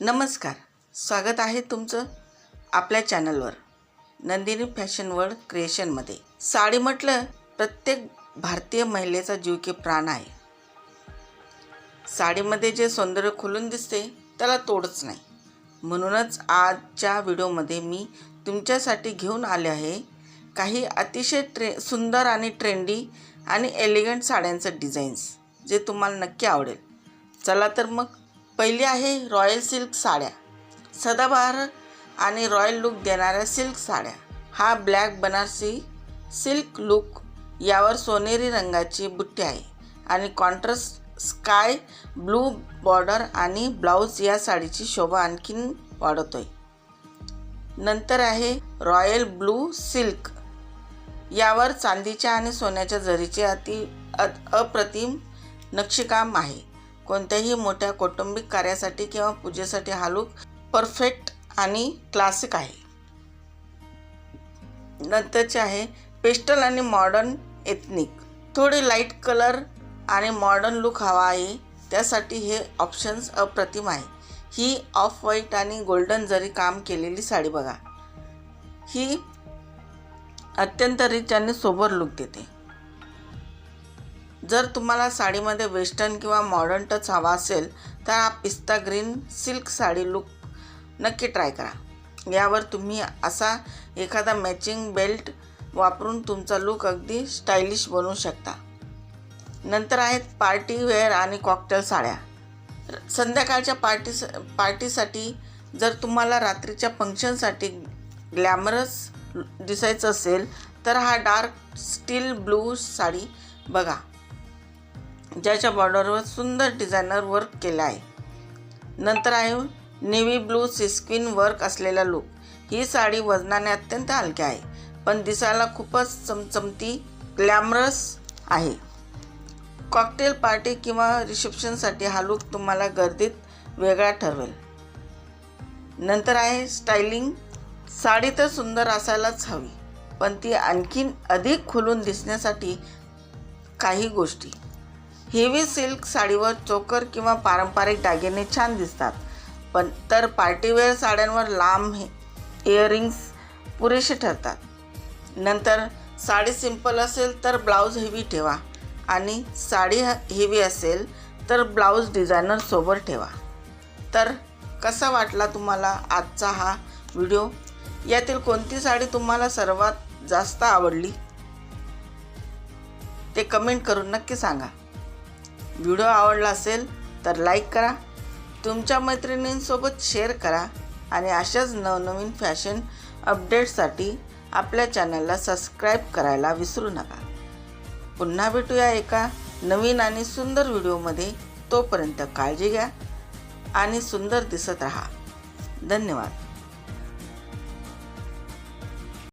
नमस्कार, स्वागत आहे तुमचं आपल्या चॅनलवर नंदिनी फॅशन वर्ल्ड क्रिएशनमध्ये। साडी म्हटलं प्रत्येक भारतीय महिलेचा जीव की प्राण आहे। साडीमध्ये जे सौंदर्य खुलून दिसते त्याला तोडच नाही। म्हणूनच आजच्या व्हिडिओमध्ये मी तुमच्यासाठी घेऊन आले आहे काही अतिशय सुंदर आणि ट्रेंडी आणि एलिगंट साड्यांचं डिझाईन्स जे तुम्हाला नक्की आवडेल। चला तर मग पहिली आहे रॉयल सिल्क साड्या। सदाबहार आणि रॉयल लुक देणाऱ्या सिल्क साड्या। हा ब्लॅक बनारसी सिल्क लुक, यावर सोनेरी रंगाची बुट्टी आहे आणि कॉन्ट्रास्ट स्काय ब्लू बॉर्डर आणि ब्लाउज या साडीची शोभा आणखीन वाढवतोय। नंतर आहे रॉयल ब्लू सिल्क, यावर चांदीच्या आणि सोन्याच्या जरीचे अप्रतिम नक्षीकाम आहे। कोणत्याही मोठ्या कौटुंबिक कार्यासाठी किंवा पूजेसाठी हा लुक परफेक्ट आणि क्लासिक आहे। नंतरचे आहे पेस्टल आणि मॉडर्न एथनिक। थोडे लाईट कलर आणि मॉडर्न लुक हवा आहे त्यासाठी हे ऑप्शन्स अप्रतिम आहे। ही ऑफ व्हाईट आणि गोल्डन जरी काम केलेली साडी बघा, ही अत्यंत रिच आणि सोबर लुक देते। जर तुम्हाला साडीमध्ये वेस्टर्न किंवा मॉडर्न टच हवा असेल तर हा पिस्ता ग्रीन सिल्क साडी लुक नक्की ट्राय करा। यावर तुम्ही असा एखादा मॅचिंग बेल्ट वापरून तुमचा लुक अगदी स्टायलिश बनवू शकता। नंतर आहेत पार्टी वेअर आणि कॉकटेल साड्या। संध्याकाळच्या पार्टीसाठी जर तुम्हाला रात्रीच्या फंक्शनसाठी ग्लॅमरस दिसायचं असेल तर हा डार्क स्टील ब्लू साडी बघा, ज्याच्या बॉर्डरवर सुंदर डिझायनर वर्क केलं आहे। नंतर आहे नेव्ही ब्लू सिस्क्वीन वर्क असलेला लुक। ही साडी वजनाने अत्यंत हलकी आहे पण दिसायला खूपच चमचमती ग्लॅमरस आहे। कॉकटेल पार्टी किंवा रिसेप्शनसाठी हा लुक तुम्हाला गर्दीत वेगळा ठरवेल। नंतर आहे स्टायलिंग साडी तर सुंदर असायलाच हवी, पण ती आणखीन अधिक खुलून दिसण्यासाठी काही गोष्टी। हेवी सिल्क साडीवर चोकर किंवा पारंपरिक दागिने छान दिसतात, पण तर पार्टीवेअर साड्यांवर लांब इयरिंग्स पुरेसे ठरतात। नंतर साडी सिंपल असेल तर ब्लाऊज हेवी ठेवा आणि साडी हेवी असेल तर ब्लाऊज डिझायनर सोबर ठेवा। तर कसा वाटला तुम्हाला आजचा हा व्हिडिओ? यातील कोणती साडी तुम्हाला सर्वात जास्त आवडली ते कमेंट करून नक्की सांगा। व्हिडिओ आवडला असेल तर लाईक करा, तुमच्या मैत्रिणींसोबत शेअर करा आणि अशाच नवनवीन फॅशन अपडेट्ससाठी आपल्या चॅनलला सबस्क्राईब करायला विसरू नका। पुन्हा भेटूया एका नवीन आणि सुंदर व्हिडिओमध्ये। तोपर्यंत काळजी घ्या आणि सुंदर दिसत राहा। धन्यवाद।